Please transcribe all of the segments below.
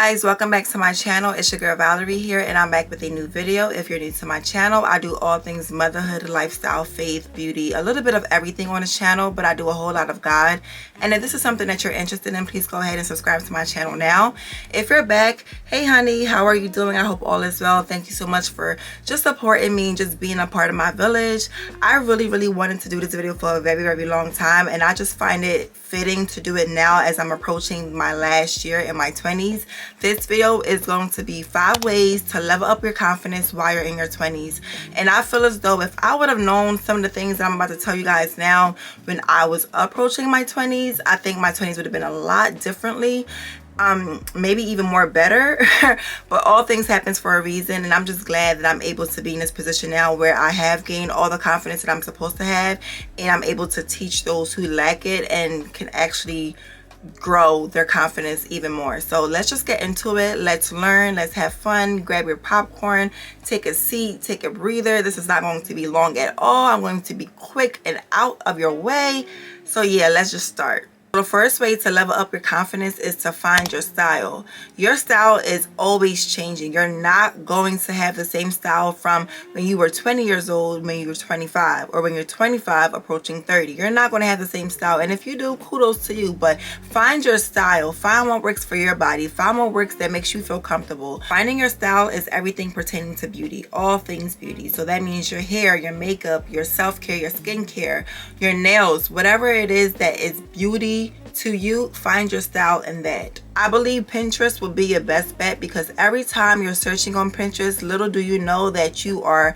guys, welcome back to my channel. It's your girl Valerie here, and I'm back with a new video. If you're new to my channel, I do all things motherhood, lifestyle, faith, beauty, a little bit of everything on this channel, but I do a whole lot of God. And if this is something that you're interested in, please go ahead and subscribe to my channel now. If you're back, hey honey, how are you doing? I hope all is well. Thank you so much for just supporting me and just being a part of my village. I really wanted to do this video for a very long time, and I just find it fitting to do it now as I'm approaching my last year in my 20s. This video is going to be 5 ways to level up your confidence while you're in your 20s. And I feel as though if I would have known some of the things that I'm about to tell you guys now when I was approaching my 20s, I think my 20s would have been a lot differently. Maybe even more better. But all things happens for a reason, and I'm just glad that I'm able to be in this position now where I have gained all the confidence that I'm supposed to have, and I'm able to teach those who lack it and can actually grow their confidence even more. So let's just get into it. Let's learn, let's have fun. Grab your popcorn, take a seat, take a breather. This is not going to be long at all. I'm going to be quick and out of your way. So yeah, let's just start. The first way to level up your confidence is to find your style. Your style is always changing. You're not going to have the same style from when you were 20 years old, when you were 25, or when you're 25 approaching 30. You're not going to have the same style. And if you do, kudos to you. But find your style. Find what works for your body. Find what works that makes you feel comfortable. Finding your style is everything pertaining to beauty. All things beauty. So that means your hair, your makeup, your self-care, your skincare, your nails, whatever it is that is beauty to you, find your style in that. I believe Pinterest will be your best bet, because every time you're searching on Pinterest, little do you know that you are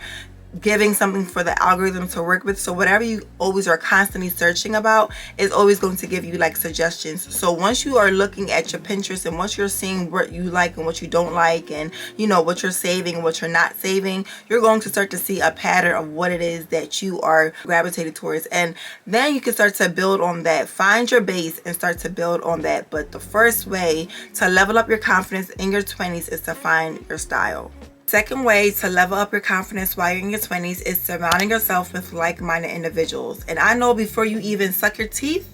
giving something for the algorithm to work with. So whatever you always are constantly searching about is always going to give you like suggestions. So once you are looking at your Pinterest and once you're seeing what you like and what you don't like, and you know what you're saving and what you're not saving, you're going to start to see a pattern of what it is that you are gravitated towards, and then you can start to build on that. Find your base and start to build on that. But the first way to level up your confidence in your 20s is to find your style. Second way to level up your confidence while you're in your 20s is surrounding yourself with like-minded individuals. And I know before you even suck your teeth,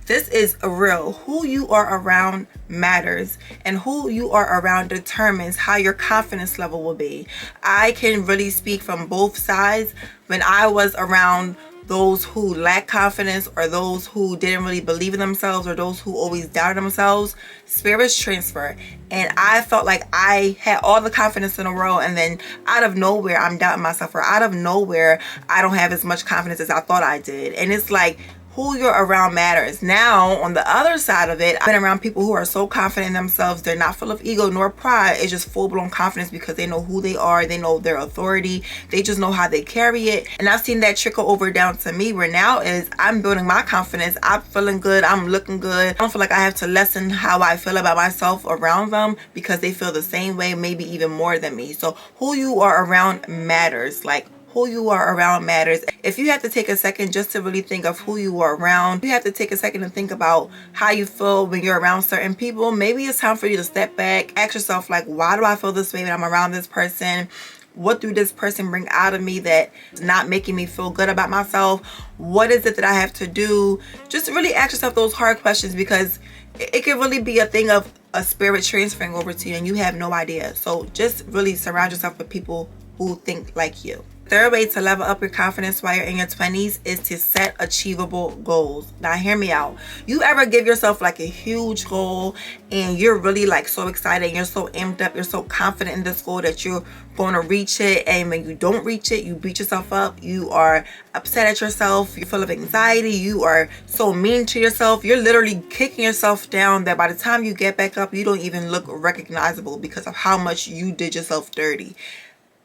this is real. Who you are around matters, and who you are around determines how your confidence level will be. I can really speak from both sides. When I was around those who lack confidence, or those who didn't really believe in themselves, or those who always doubted themselves, spirits transfer. And I felt like I had all the confidence in the world, and then out of nowhere I'm doubting myself, or out of nowhere I don't have as much confidence as I thought I did. And it's like, who you're around matters. Now, on the other side of it, I've been around people who are so confident in themselves. They're not full of ego nor pride. It's just full-blown confidence because they know who they are. They know their authority. They just know how they carry it. And I've seen that trickle over down to me, where now is I'm building my confidence. I'm feeling good. I'm looking good. I don't feel like I have to lessen how I feel about myself around them, because they feel the same way, maybe even more than me. So who you are around matters. Like, who you are around matters. If you have to take a second just to really think of who you are around, you have to take a second to think about how you feel when you're around certain people. Maybe it's time for you to step back, ask yourself, like, why do I feel this way when I'm around this person? What do this person bring out of me that is not making me feel good about myself? What is it that I have to do? Just really ask yourself those hard questions, because it can really be a thing of a spirit transferring over to you and you have no idea. So just really surround yourself with people who think like you. Third way to level up your confidence while you're in your 20s is to set achievable goals. Now hear me out. You ever give yourself like a huge goal and you're really like so excited, you're so amped up, you're so confident in this goal that you're going to reach it, and when you don't reach it, you beat yourself up, you are upset at yourself, you're full of anxiety, you are so mean to yourself, you're literally kicking yourself down that by the time you get back up, you don't even look recognizable because of how much you did yourself dirty.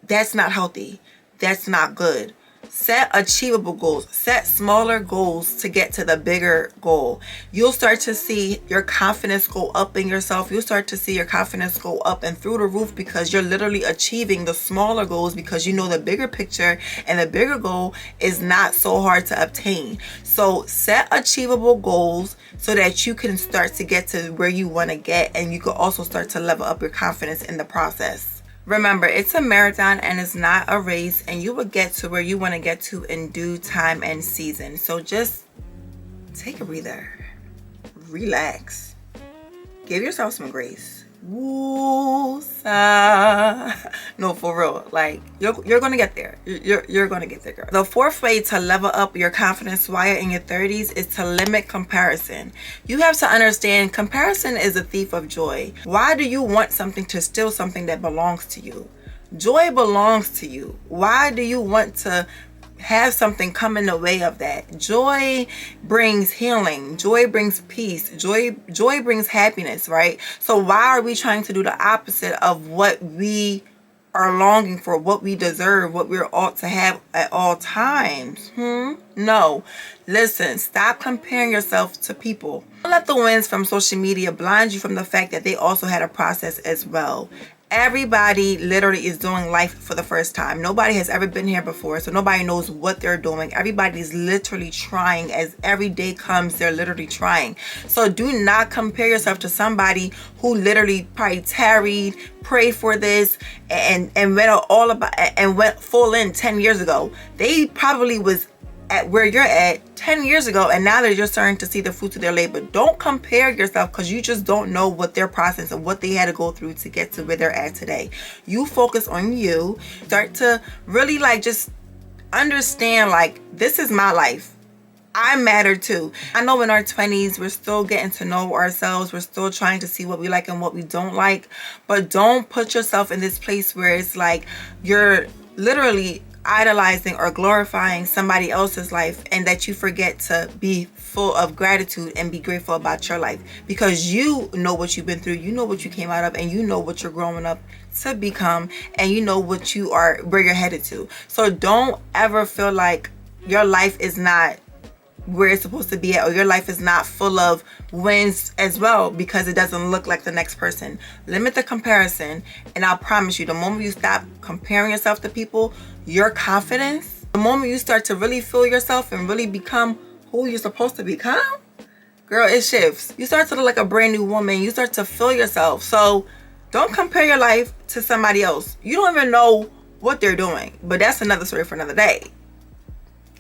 That's not healthy. That's not good. Set achievable goals. Set smaller goals to get to the bigger goal. You'll start to see your confidence go up in yourself. You'll start to see your confidence go up and through the roof, because you're literally achieving the smaller goals, because you know the bigger picture, and the bigger goal is not so hard to obtain. So set achievable goals so that you can start to get to where you want to get, and you can also start to level up your confidence in the process. Remember, it's a marathon and it's not a race, and you will get to where you want to get to in due time and season. So just take a breather, relax, give yourself some grace, Woo-sa. No, for real. Like, you're gonna get there. You're gonna get there, girl. The fourth way to level up your confidence while you're in your 30s is to limit comparison. You have to understand comparison is a thief of joy. Why do you want something to steal something that belongs to you? Joy belongs to you. Why do you want to have something come in the way of that? Joy brings healing. Joy brings peace. Joy brings happiness, right? So why are we trying to do the opposite of what we are longing for, what we deserve, what we're ought to have at all times? No. Listen, stop comparing yourself to people. Don't let the winds from social media blind you from the fact that they also had a process as well. Everybody literally is doing life for the first time. Nobody has ever been here before, so nobody knows what they're doing. Everybody's literally trying. As every day comes, they're literally trying. So do not compare yourself to somebody who literally probably tarried, prayed for this, and went full in 10 years ago. They probably was at where you're at 10 years ago, and now they're just starting to see the fruits of their labor. Don't compare yourself, because you just don't know what their process and what they had to go through to get to where they're at today. You focus on you. Start to really just understand, this is my life. I matter too. I know in our 20s, we're still getting to know ourselves. We're still trying to see what we like and what we don't like. But don't put yourself in this place where it's like you're literally idolizing or glorifying somebody else's life, and that you forget to be full of gratitude and be grateful about your life, because you know what you've been through, you know what you came out of, and you know what you're growing up to become, and you know what you are, where you're headed to. So don't ever feel like your life is not where it's supposed to be at, or your life is not full of wins as well, because it doesn't look like the next person. Limit the comparison, and I'll promise you, the moment you stop comparing yourself to people, your confidence, the moment you start to really feel yourself and really become who you're supposed to become, girl, it shifts. You start to look like a brand new woman. You start to feel yourself. So don't compare your life to somebody else. You don't even know what they're doing, but that's another story for another day.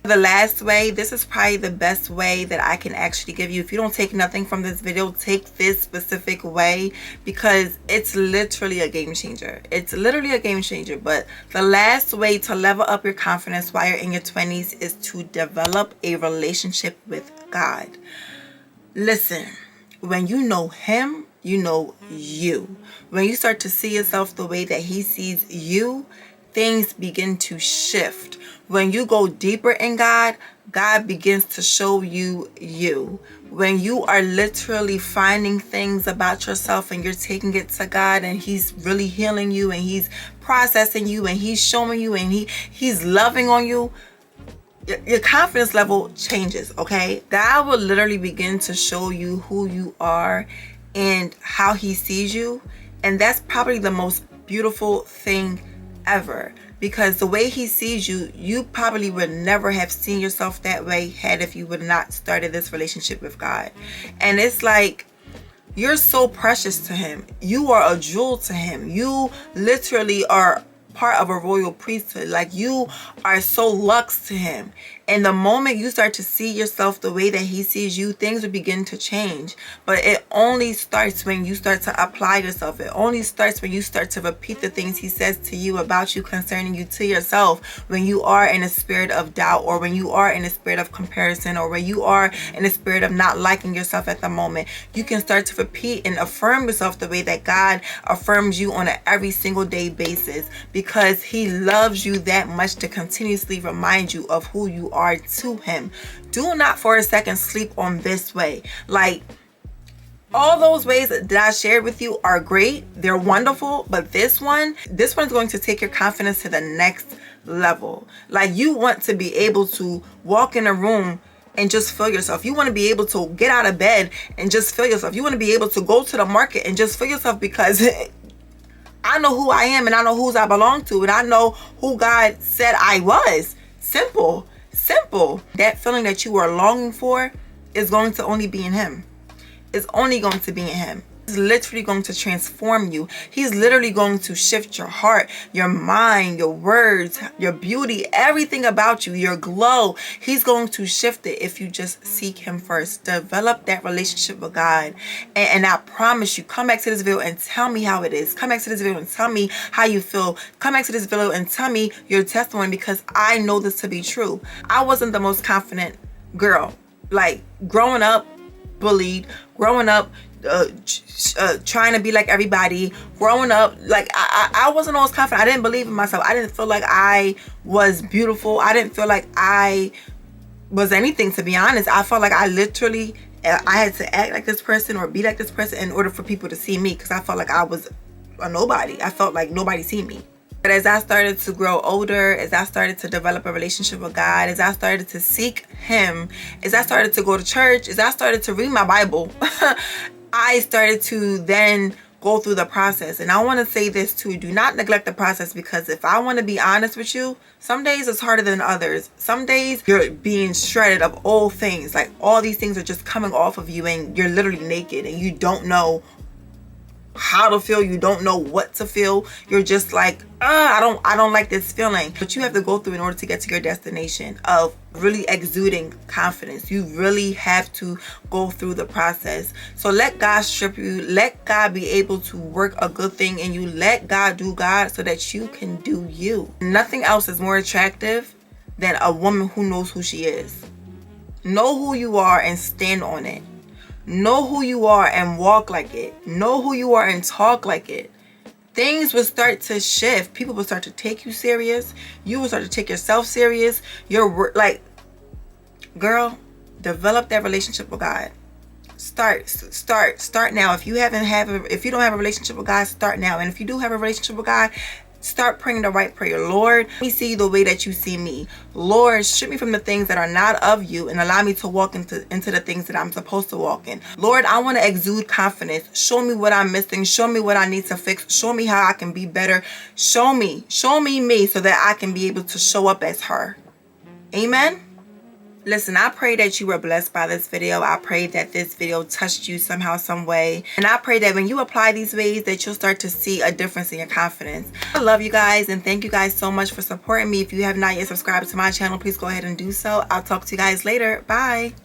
The last way, this is probably the best way that I can actually give you. If you don't take nothing from this video, take this specific way, because it's literally a game changer. It's literally a game changer. But the last way to level up your confidence while you're in your 20s is to develop a relationship with God. Listen, when you know Him, you know you. When you start to see yourself the way that He sees you, things begin to shift. When you go deeper in God, God begins to show you you. When you are literally finding things about yourself and you're taking it to God, and He's really healing you, and He's processing you, and He's showing you, and He's loving on you, your confidence level changes, okay? God will literally begin to show you who you are and how He sees you. And that's probably the most beautiful thing ever, because the way He sees you, you probably would never have seen yourself that way had if you would not started this relationship with God. And it's like, you're so precious to Him. You are a jewel to Him. You literally are part of a royal priesthood. Like, you are so luxe to Him. And the moment you start to see yourself the way that He sees you, things will begin to change. But it only starts when you start to apply yourself. It only starts when you start to repeat the things He says to you about you, concerning you, to yourself. When you are in a spirit of doubt, or when you are in a spirit of comparison, or when you are in a spirit of not liking yourself at the moment, you can start to repeat and affirm yourself the way that God affirms you on an every single day basis, because He loves you that much to continuously remind you of who you are to Him. Do not for a second sleep on this way. Like, all those ways that I shared with you are great. They're wonderful. But this one's going to take your confidence to the next level. Like, you want to be able to walk in a room and just feel yourself. You want to be able to get out of bed and just feel yourself. You want to be able to go to the market and just feel yourself, because I know who I am, and I know whose I belong to, and I know who God said I was. Simple. That feeling that you are longing for is going to only be in Him. It's only going to be in Him. He's literally going to transform you. He's literally going to shift your heart, your mind, your words, your beauty, everything about you, your glow. He's going to shift it if you just seek him first. Develop that relationship with God. And I promise you, come back to this video and tell me how it is. Come back to this video and tell me how you feel. Come back to this video and tell me your testimony, because I know this to be true. I wasn't the most confident girl. Like, growing up, bullied, growing up, trying to be like everybody, growing up, like I wasn't always confident. I didn't believe in myself. I didn't feel like I was beautiful. I didn't feel like I was anything, to be honest. I felt like I had to act like this person or be like this person in order for people to see me, because I felt like I was a nobody. I felt like nobody see me. But as I started to grow older, as I started to develop a relationship with God, as I started to seek him, as I started to go to church, as I started to read my Bible, I started to then go through the process. And I want to say this too: do not neglect the process, because if I want to be honest with you, some days it's harder than others. Some days you're being shredded of all things. Like, all these things are just coming off of you and you're literally naked and you don't know how to feel. You don't know what to feel. You're just like, I don't like this feeling. But you have to go through in order to get to your destination of really exuding confidence. You really have to go through the process. So let God strip you. Let God be able to work a good thing in you. Let God do God so that you can do you. Nothing else is more attractive than a woman who knows who she is. Know who you are and stand on it. Know who you are and walk like it. Know who you are and talk like it. Things will start to shift. People will start to take you serious. You will start to take yourself serious. You're like, girl, develop that relationship with God. Start now. If you don't have a relationship with God, start now. And if you do have a relationship with God, start praying the right prayer. Lord, let me see you the way that you see me. Lord, strip me from the things that are not of you and allow me to walk into the things that I'm supposed to walk in. Lord, I want to exude confidence. Show me what I'm missing. Show me what I need to fix. Show me how I can be better. Show me me so that I can be able to show up as her. Amen. Listen, I pray that you were blessed by this video. I pray that this video touched you somehow, some way. And I pray that when you apply these ways, that you'll start to see a difference in your confidence. I love you guys, and thank you guys so much for supporting me. If you have not yet subscribed to my channel, please go ahead and do so. I'll talk to you guys later. Bye.